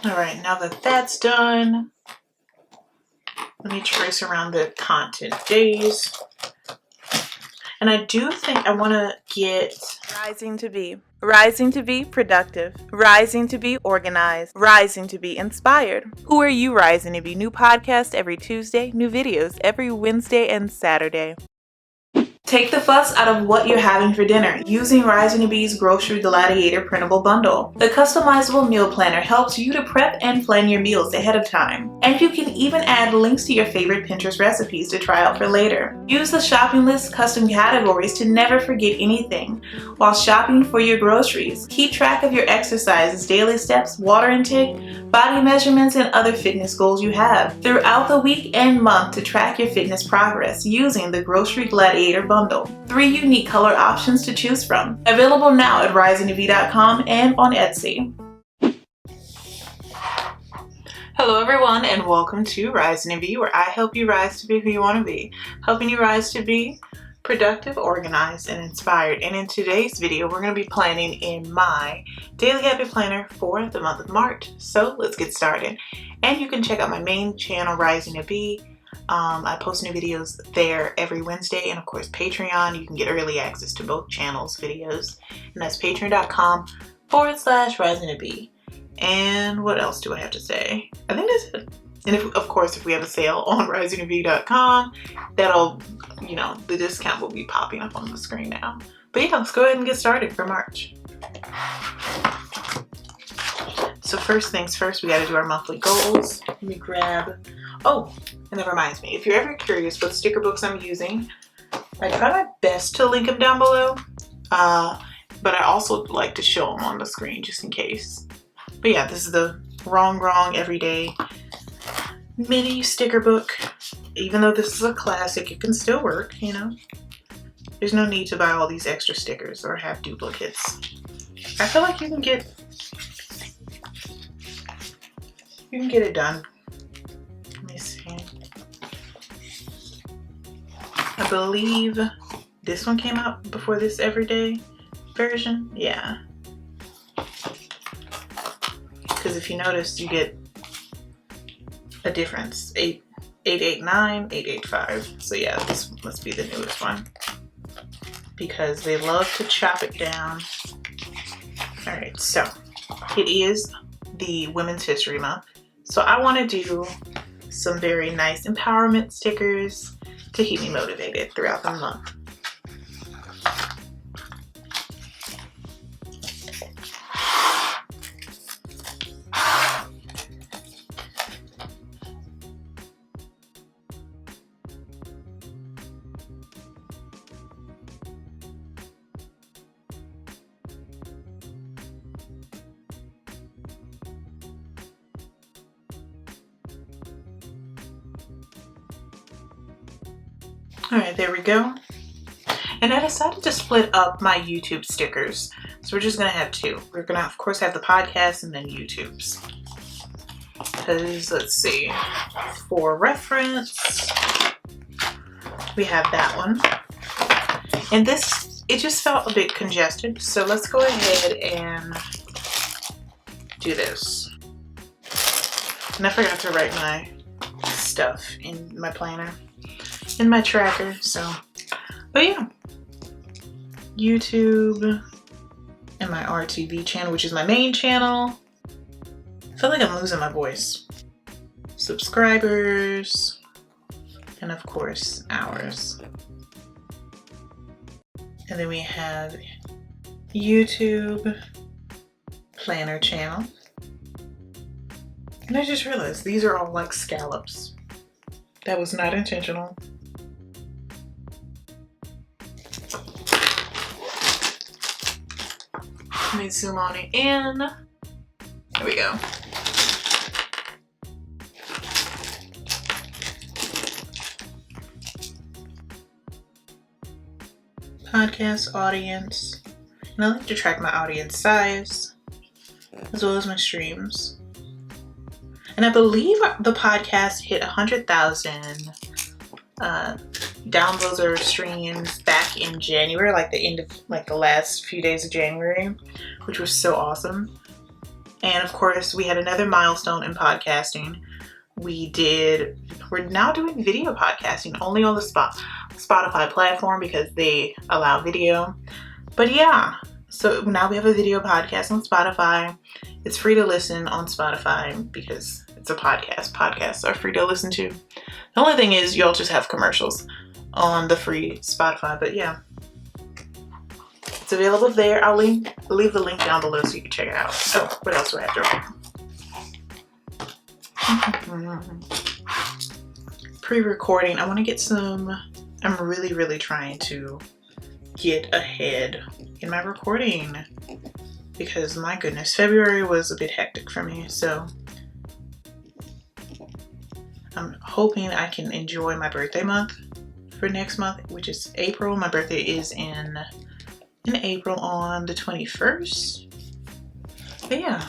All right, now that that's done, let me trace around the content days. And I do think I want to get Rising to be. Rising to be productive. Rising to be organized. Rising to be inspired. Who are you rising to be? New podcast every Tuesday, new videos every Wednesday and Saturday. Take the fuss out of what you're having for dinner using Rising to Be's Grocery Gladiator printable bundle. The customizable meal planner helps you to prep and plan your meals ahead of time. And you can even add links to your favorite Pinterest recipes to try out for later. Use the shopping list custom categories to never forget anything while shopping for your groceries. Keep track of your exercises, daily steps, water intake, body measurements, and other fitness goals you have throughout the week and month to track your fitness progress using the Grocery Gladiator bundle. 3 unique color options to choose from. Available now at risingtobe.com and on Etsy. Hello everyone and welcome to Rising to Be, where I help you rise to be who you want to be. Helping you rise to be productive, organized, and inspired. And in today's video, we're going to be planning in my daily habit planner for the month of March. So let's get started. And you can check out my main channel, Rising to Be. I post new videos there every Wednesday, and of course Patreon. You can get early access to both channels' videos, and that's patreon.com/rising to be. And what else do I have to say? I think that's it. And if we have a sale on risingtobe.com, that'll, the discount will be popping up on the screen now. But yeah, let's go ahead and get started for March. So first things first, we got to do our monthly goals. Let me grab, and that reminds me, if you're ever curious what sticker books I'm using, I try my best to link them down below, but I also like to show them on the screen just in case. But yeah, this is the RongRong Everyday Mini Sticker Book. Even though this is a classic, it can still work, There's no need to buy all these extra stickers or have duplicates. I feel like you can get it done. Let me see. I believe this one came out before this everyday version. Yeah. Because if you notice, you get a difference. 889, 885. So yeah, this must be the newest one. Because they love to chop it down. Alright, so it is the Women's History Month. So I want to do some very nice empowerment stickers to keep me motivated throughout the month. Alright, there we go. And I decided to split up my YouTube stickers. So we're just going to have 2. We're going to, of course, have the podcast and then YouTube's. Because, let's see, for reference, we have that one. And this, it just felt a bit congested. So let's go ahead and do this. And I forgot to write my stuff in my planner. In my tracker, but yeah, YouTube and my RTV channel, which is my main channel. I feel like I'm losing my voice. Subscribers, and of course ours. And then we have YouTube planner channel. And I just realized these are all like scallops. That was not intentional. Let me zoom on it in. There we go. Podcast audience. And I like to track my audience size as well as my streams. And I believe the podcast hit 100,000 downloads or streams back in January, like the end of the last few days of January, which was so awesome. And of course, we had another milestone in podcasting. We're now doing video podcasting only on the Spotify platform because they allow video. But yeah, so now we have a video podcast on Spotify. It's free to listen on Spotify because it's a podcast. Podcasts are free to listen to. The only thing is you'll just have commercials on the free Spotify, but yeah. It's available there. I'll leave the link down below so you can check it out. Oh, what else do I have to write? Pre-recording. I want to get some... I'm really, really trying to get ahead in my recording because my goodness, February was a bit hectic for me, so I'm hoping I can enjoy my birthday month for next month, which is April. My birthday is in April on the 21st. But yeah,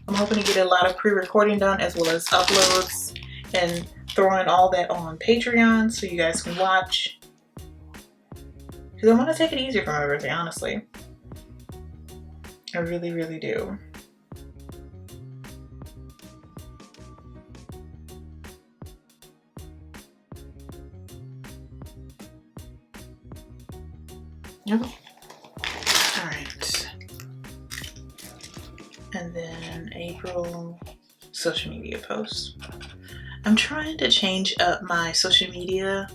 I'm hoping to get a lot of pre-recording done as well as uploads and throwing all that on Patreon so you guys can watch. Because I want to take it easier for my birthday, honestly. I really, really do. Yep. Alright. And then April social media posts. I'm trying to change up my social media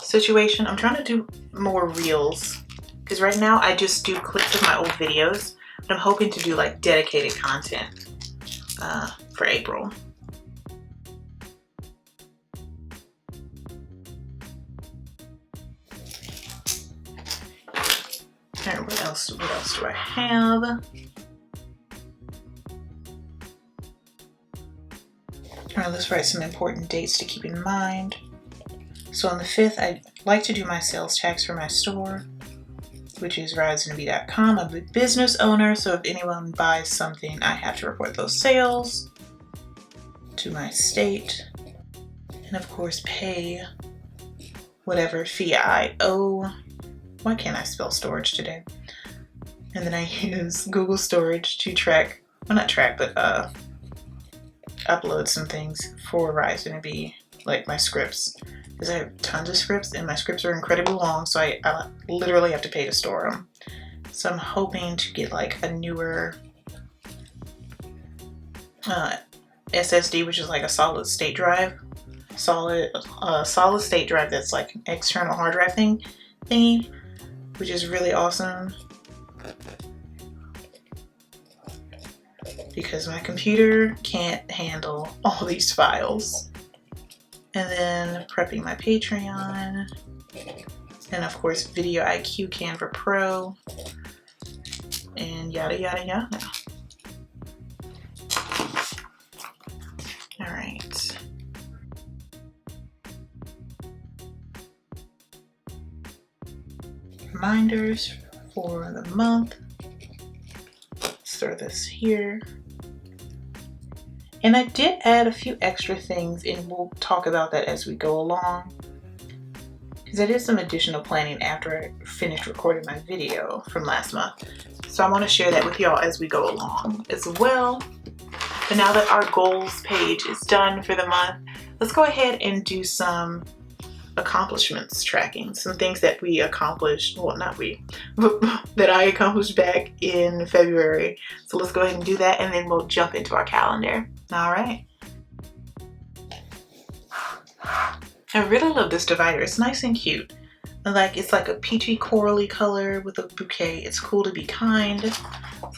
situation. I'm trying to do more reels because right now I just do clips of my old videos, but I'm hoping to do like dedicated content for April. Alright, what else do I have? Alright, let's write some important dates to keep in mind. So on the 5th, I'd like to do my sales tax for my store, which is Risingtobe.com. I'm a business owner, so if anyone buys something, I have to report those sales to my state. And of course, pay whatever fee I owe. Why can't I spell storage today? And then I use Google Storage to track, well not track, but upload some things for Risingtobe, like my scripts. Because I have tons of scripts and my scripts are incredibly long, so I literally have to pay to store them. So I'm hoping to get like a newer SSD, which is like a solid state drive. Solid state drive that's like an external hard drive thingy, which is really awesome. Because my computer can't handle all these files. And then prepping my Patreon. And of course, Video IQ Canva Pro. And yada, yada, yada. All right. Reminders for the month. Let's throw this here. And I did add a few extra things, and we'll talk about that as we go along. Because I did some additional planning after I finished recording my video from last month. So I want to share that with y'all as we go along as well. But now that our goals page is done for the month, let's go ahead and do some accomplishments tracking. Some things that we accomplished, well not we, but that I accomplished back in February. So let's go ahead and do that, and then we'll jump into our calendar. All right. I really love this divider. It's nice and cute. It's like a peachy corally color with a bouquet. It's cool to be kind. So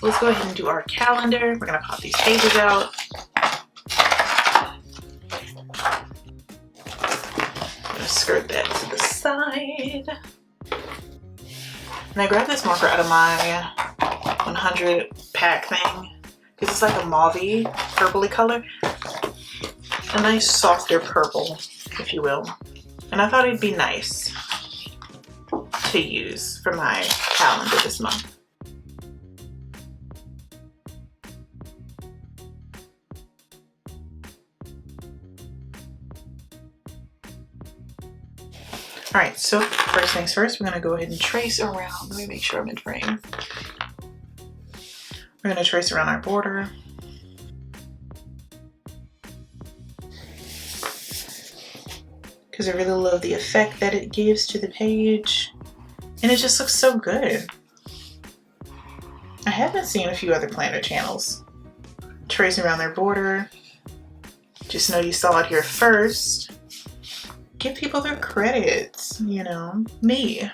let's go ahead and do our calendar. We're gonna pop these pages out. I'm gonna skirt that to the side. And I grabbed this marker out of my 100 pack thing. Because it's like a mauve-y, purpley color. A nice softer purple, if you will. And I thought it'd be nice to use for my calendar this month. Alright, so first things first, we're going to go ahead and trace around. Let me make sure I'm in frame. We're going to trace around our border. Because I really love the effect that it gives to the page. And it just looks so good. I have been seeing a few other planner channels tracing around their border. Just know you saw it here first. Give people their credits, you know, me. And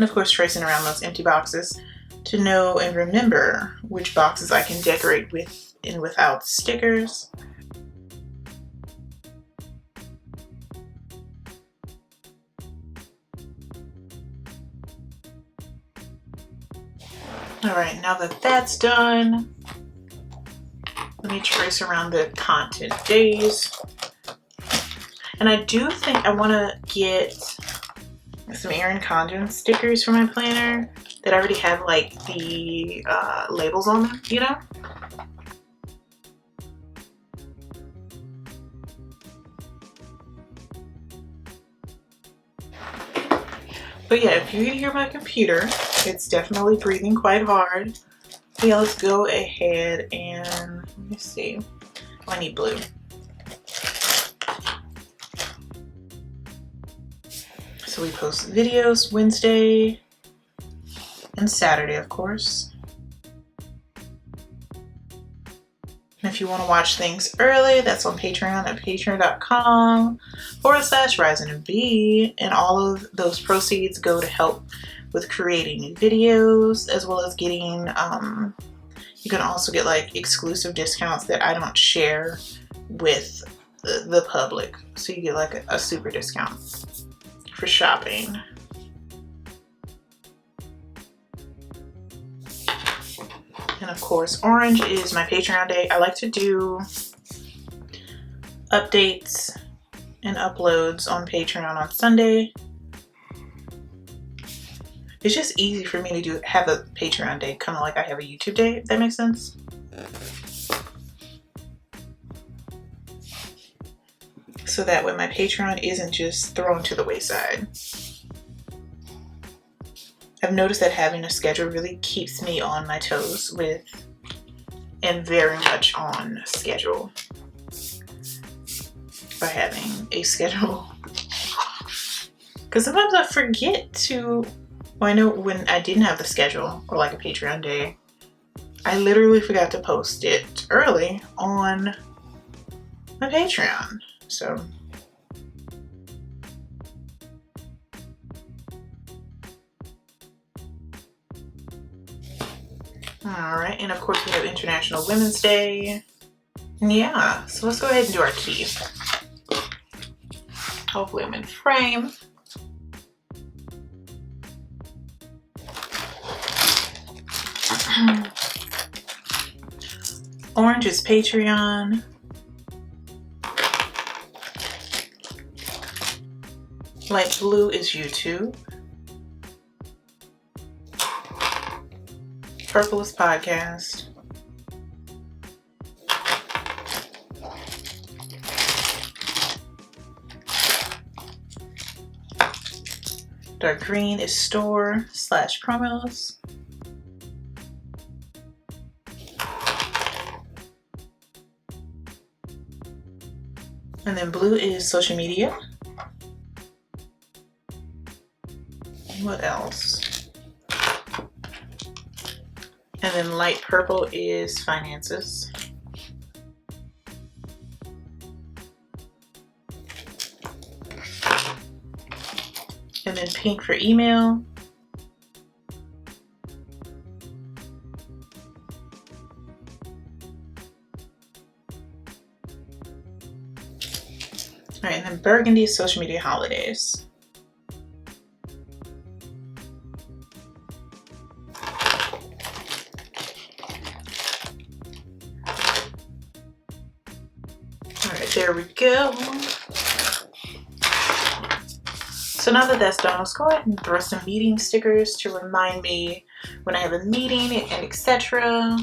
of course, tracing around those empty boxes to know and remember which boxes I can decorate with and without stickers. All right, now that that's done, let me trace around the content days. And I do think I want to get some Erin Condon stickers for my planner that already have like the labels on them, you know? But yeah, if you can hear my computer, it's definitely breathing quite hard. Yeah, let's go ahead and let me see. Oh, I need blue. So we post videos Wednesday and Saturday, of course. And if you want to watch things early, that's on Patreon at patreon.com/Risingtobe. And all of those proceeds go to help with creating new videos, as well as getting, you can also get like exclusive discounts that I don't share with the public. So you get like a super discount for shopping. And of course, orange is my Patreon day. I like to do updates and uploads on Patreon on Sunday. It's just easy for me to have a Patreon day, kind of like I have a YouTube day, if that makes sense. So that way my Patreon isn't just thrown to the wayside. I've noticed that having a schedule really keeps me on my toes with, and very much on schedule by having a schedule. Because sometimes I forget to, well, I know when I didn't have the schedule or like a Patreon day, I literally forgot to post it early on my Patreon. So all right, and of course we have International Women's Day. Yeah, so let's go ahead and do our key. Hopefully I'm in frame. Orange is Patreon. Light blue is YouTube. Purple is podcast. Dark green is store/promos. And then blue is social media. What else? And then light purple is finances. And then pink for email. All right, and then burgundy is social media holidays. There we go. So now that that's done, let's go ahead and throw some meeting stickers to remind me when I have a meeting and etc.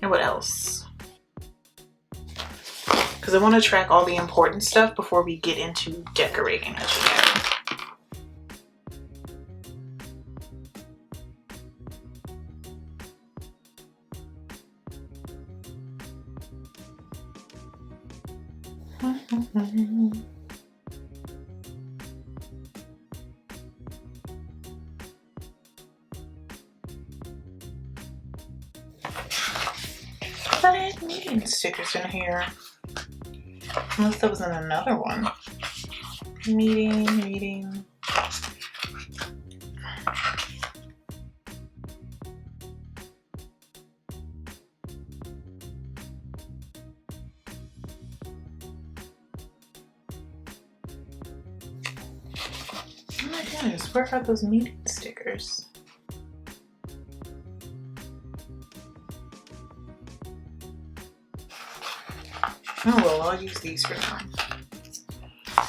And what else? Because I want to track all the important stuff before we get into decorating it again. But I had meeting stickers in here. Unless that was in another one. Meeting. Oh my goodness, where are those meeting stickers? Oh well, I'll use these for now.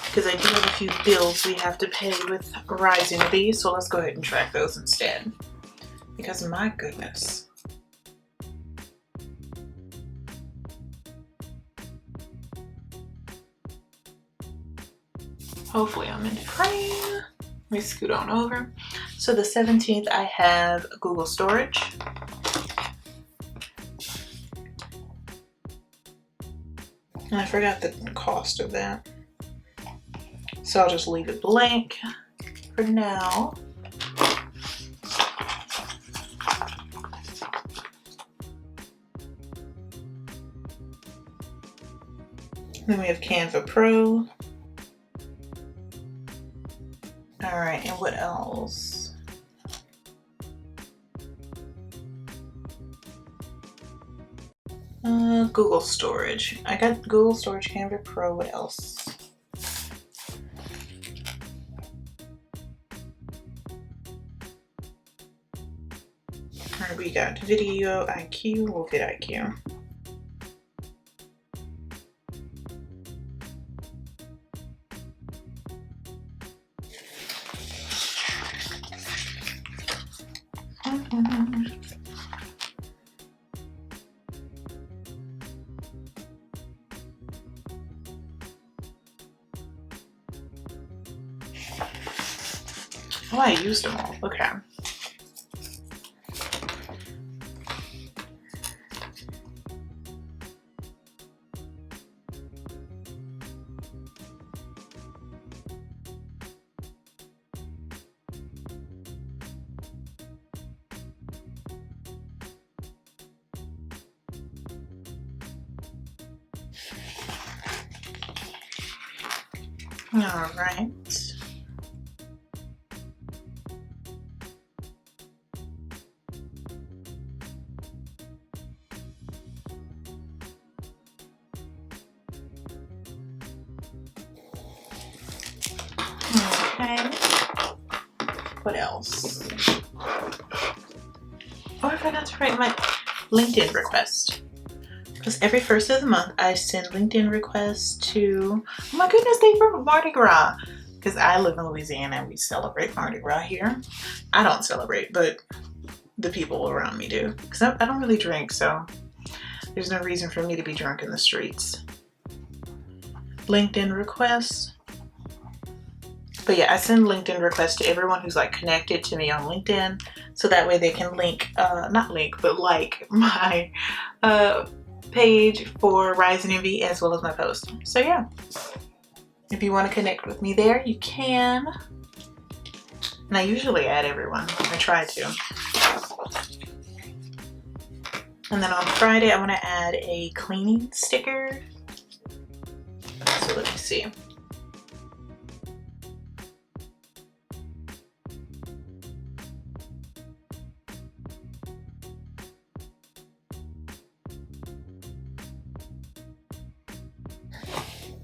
Because I do have a few bills we have to pay with Risingtobe, so let's go ahead and track those instead. Because my goodness. Hopefully I'm in frame. Let me scoot on over. So the 17th I have Google storage. And I forgot the cost of that. So I'll just leave it blank for now. Then we have Canva Pro. All right, and what else? Google storage. I got Google storage, Canva Pro. What else? All right, we got video, IQ. We'll get IQ. Oh, I used them all. Okay. All right. Okay. What else? Oh, I forgot to write my LinkedIn request. Because every first of the month, I send LinkedIn requests to, oh my goodness, they from Mardi Gras. Because I live in Louisiana and we celebrate Mardi Gras here. I don't celebrate, but the people around me do. Because I don't really drink, so there's no reason for me to be drunk in the streets. LinkedIn requests. But yeah, I send LinkedIn requests to everyone who's like connected to me on LinkedIn. So that way they can link, not link, but like my page for Risingtobe as well as my post. So yeah, if you want to connect with me there, you can. And I usually add everyone. I try to. And then on Friday, I want to add a cleaning sticker. So let me see.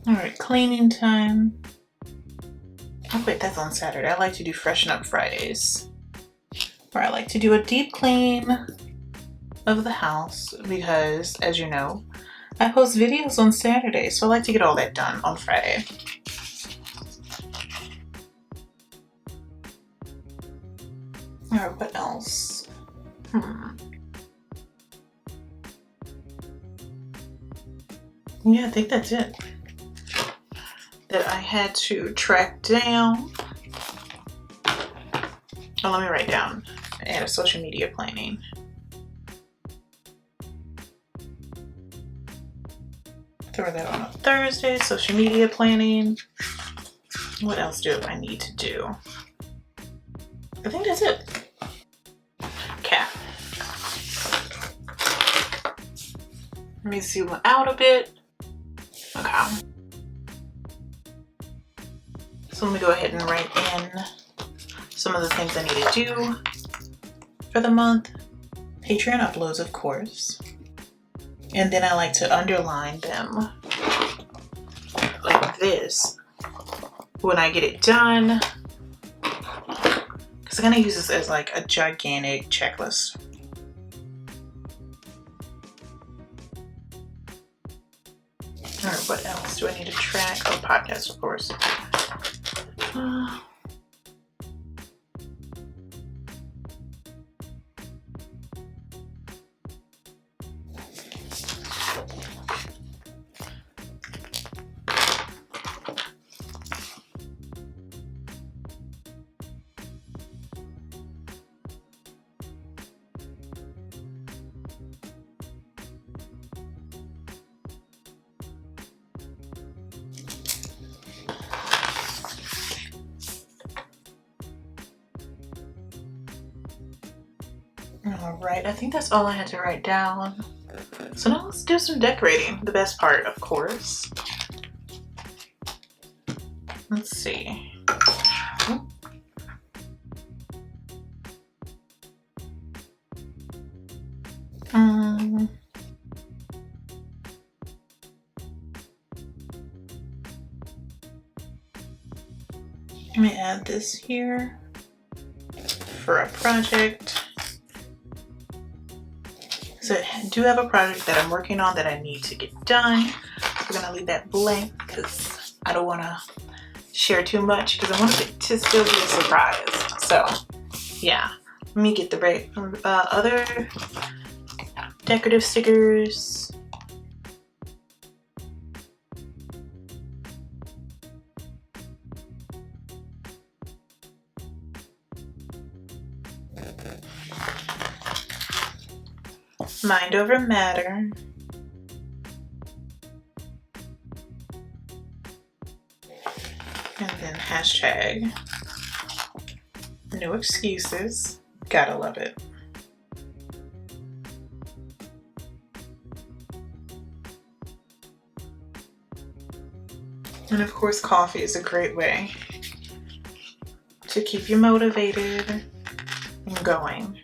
All right, cleaning time. Oh wait, that's on Saturday. I like to do Freshen Up Fridays, where I like to do a deep clean of the house because, as you know, I post videos on Saturday, so I like to get all that done on Friday. All right, what else? Yeah, I think that's it that I had to track down. Oh, let me write down. Add a social media planning. Throw that on a Thursday. Social media planning. What else do I need to do? I think that's it. Okay. Let me zoom out a bit. Okay. So let me go ahead and write in some of the things I need to do for the month. Patreon uploads, of course. And then I like to underline them like this when I get it done. Because I'm going to use this as like a gigantic checklist. Or what else do I need to track? Oh, podcast, of course. All right, I think that's all I had to write down. So now let's do some decorating. The best part, of course. Let's see. Let me add this here for a project. So I do have a project that I'm working on that I need to get done. We're gonna leave that blank because I don't wanna share too much because I want it to still be a surprise. So yeah, let me get the other decorative stickers. Mind over matter. And then hashtag no excuses. Gotta love it. And of course, coffee is a great way to keep you motivated and going.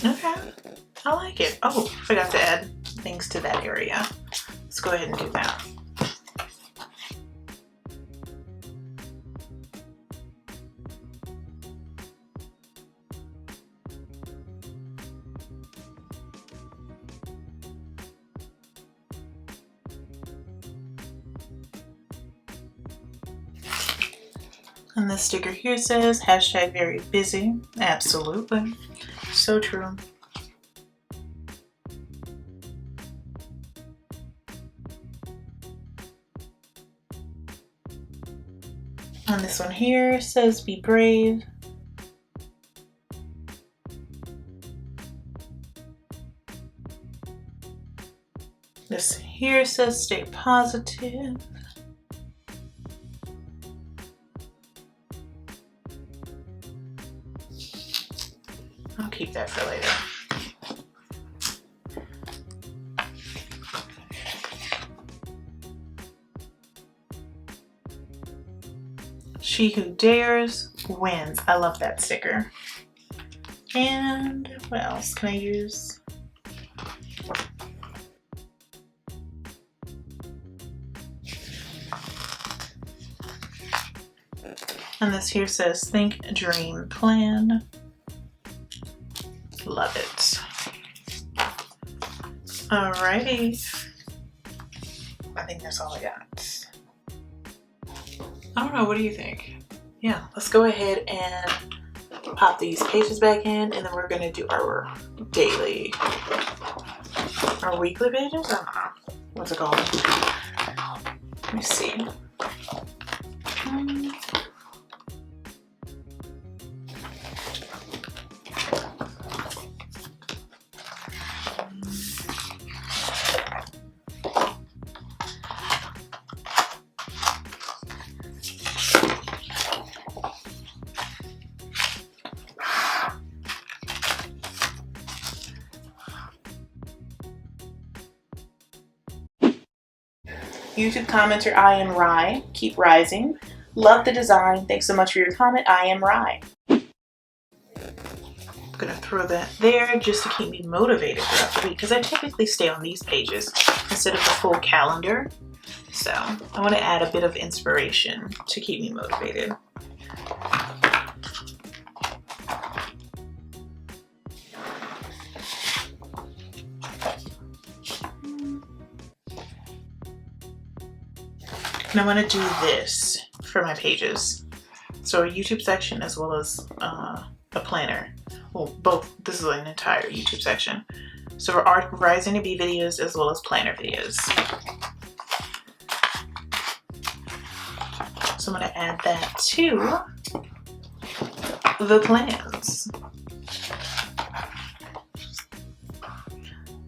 Okay, I like it. Oh, forgot to add things to that area. Let's go ahead and do that. And this sticker here says hashtag very busy. Absolutely. So true. And this one here says be brave. This here says stay positive. I'll keep that for later. She who dares wins. I love that sticker. And what else can I use? And this here says think, dream, plan. Love it. Alrighty. I think that's all I got. I don't know, what do you think? Yeah, let's go ahead and pop these pages back in, and then we're gonna do our weekly pages? I don't know. What's it called? Let me see. YouTube commenter I am Rye. Keep rising. Love the design. Thanks so much for your comment. I am Rye. I'm gonna throw that there just to keep me motivated throughout the week, because I typically stay on these pages instead of the full calendar. So I want to add a bit of inspiration to keep me motivated. And I want to do this for my pages. So a YouTube section as well as a planner. Well, both. This is an entire YouTube section. So for our Rising to Be videos as well as planner videos. So I'm going to add that to the plans.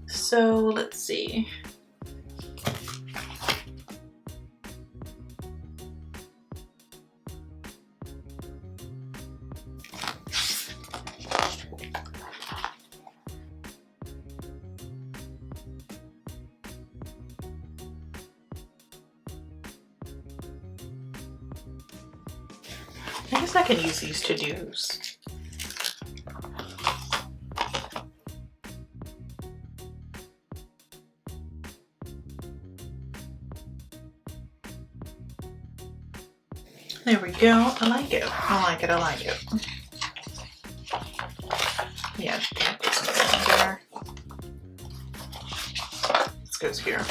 So let's see. I guess I can use these to-dos. There we go. I like it. I like it. I like it. Yeah, put something there. This goes here.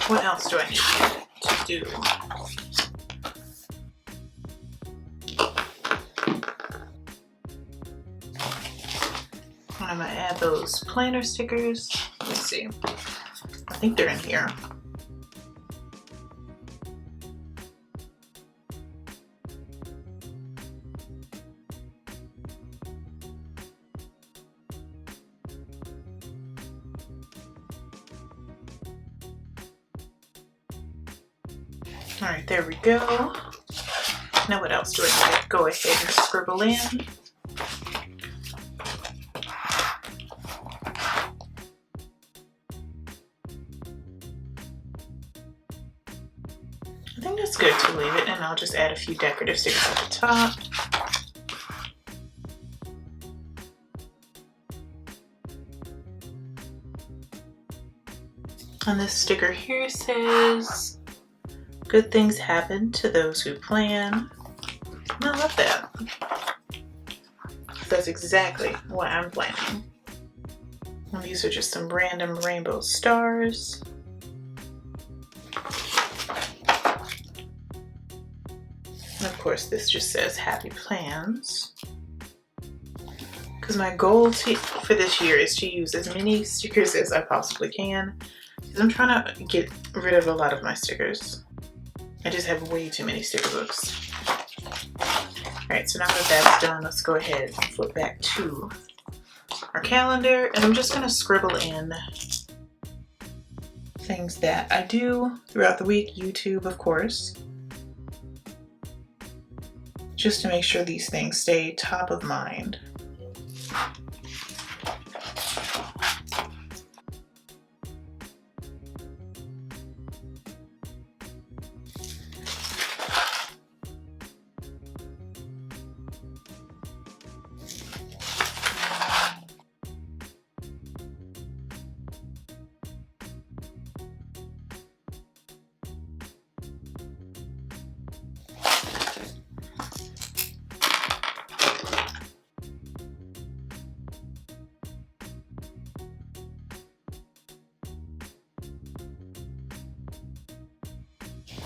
What else do I need to do? I'm gonna add those planner stickers. Let's see. I think they're in here. All right, there we go. Now what else do I need to go ahead and scribble in? I think that's good to leave it, and I'll just add a few decorative stickers at the top. And this sticker here says, "Good things happen to those who plan." And I love that. That's exactly what I'm planning. And these are just some random rainbow stars. And of course, this just says happy plans. Because my goal for this year is to use as many stickers as I possibly can. Because I'm trying to get rid of a lot of my stickers. I just have way too many sticker books. Alright, so now that that's done, let's go ahead and flip back to our calendar. And I'm just going to scribble in things that I do throughout the week. YouTube, of course. Just to make sure these things stay top of mind.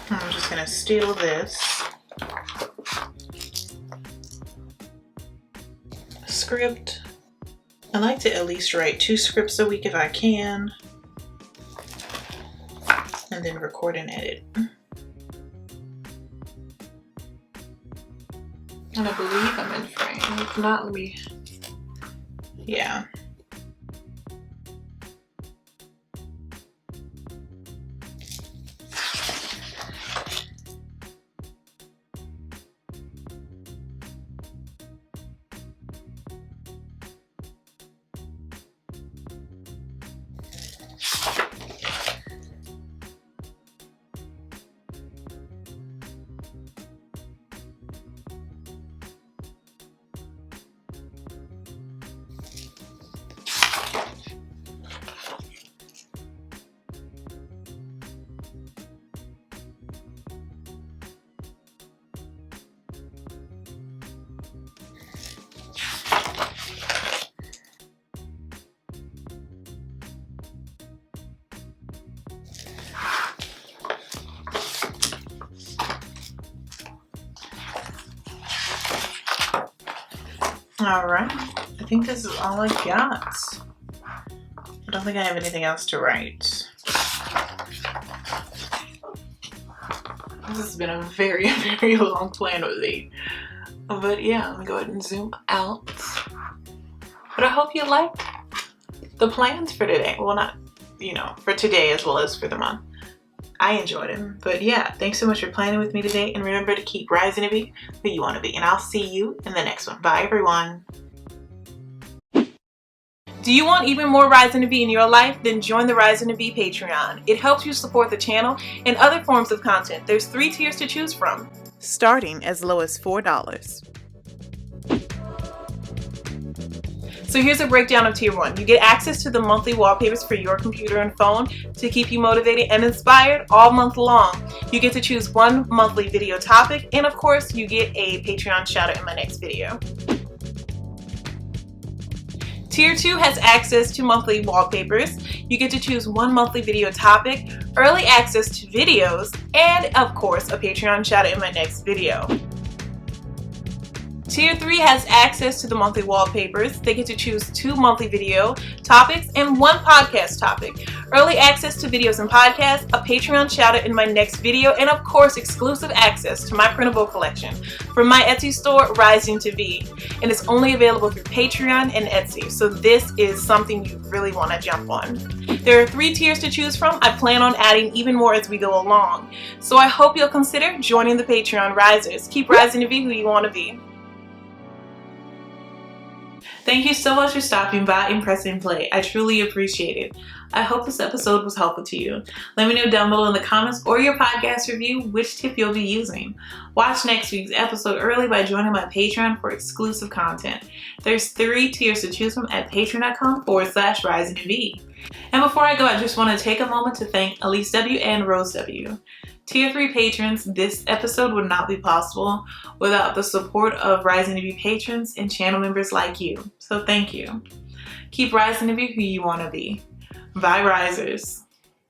I'm just gonna steal this script. I like to at least write 2 scripts a week if I can, and then record and edit. And I believe I'm in frame. If not, let me, yeah. All right, I think this is all I got. I don't think I have anything else to write. This has been a very, very long plan with me. But yeah, let me go ahead and zoom out. But I hope you liked the plans for today. Well, not, you know, for today as well as for the month. I enjoyed them. But yeah, thanks so much for planning with me today. And remember to keep rising to be who you want to be. And I'll see you in the next one. Bye, everyone. Do you want even more Rising to Be in your life? Then join the Rising to Be Patreon. It helps you support the channel and other forms of content. There's 3 tiers to choose from, starting as low as $4. So here's a breakdown of Tier 1. You get access to the monthly wallpapers for your computer and phone to keep you motivated and inspired all month long. You get to choose 1 monthly video topic, and of course, you get a Patreon shout out in my next video. Tier 2 has access to monthly wallpapers. You get to choose 1 monthly video topic, early access to videos, and of course, a Patreon shout out in my next video. Tier 3 has access to the monthly wallpapers. They get to choose 2 monthly video topics and 1 podcast topic. Early access to videos and podcasts, a Patreon shout out in my next video, and of course exclusive access to my printable collection from my Etsy store, Rising to Be. And it's only available through Patreon and Etsy, so this is something you really want to jump on. There are 3 tiers to choose from. I plan on adding even more as we go along. So I hope you'll consider joining the Patreon Risers. Keep rising to be who you want to be. Thank you so much for stopping by and pressing play. I truly appreciate it. I hope this episode was helpful to you. Let me know down below in the comments or your podcast review which tip you'll be using. Watch next week's episode early by joining my Patreon for exclusive content. There's 3 tiers to choose from at patreon.com/risingtobe. And before I go, I just want to take a moment to thank Elise W. and Rose W. Tier 3 patrons, this episode would not be possible without the support of Rising to Be patrons and channel members like you. So thank you. Keep rising to be who you want to be. Bye, Risers.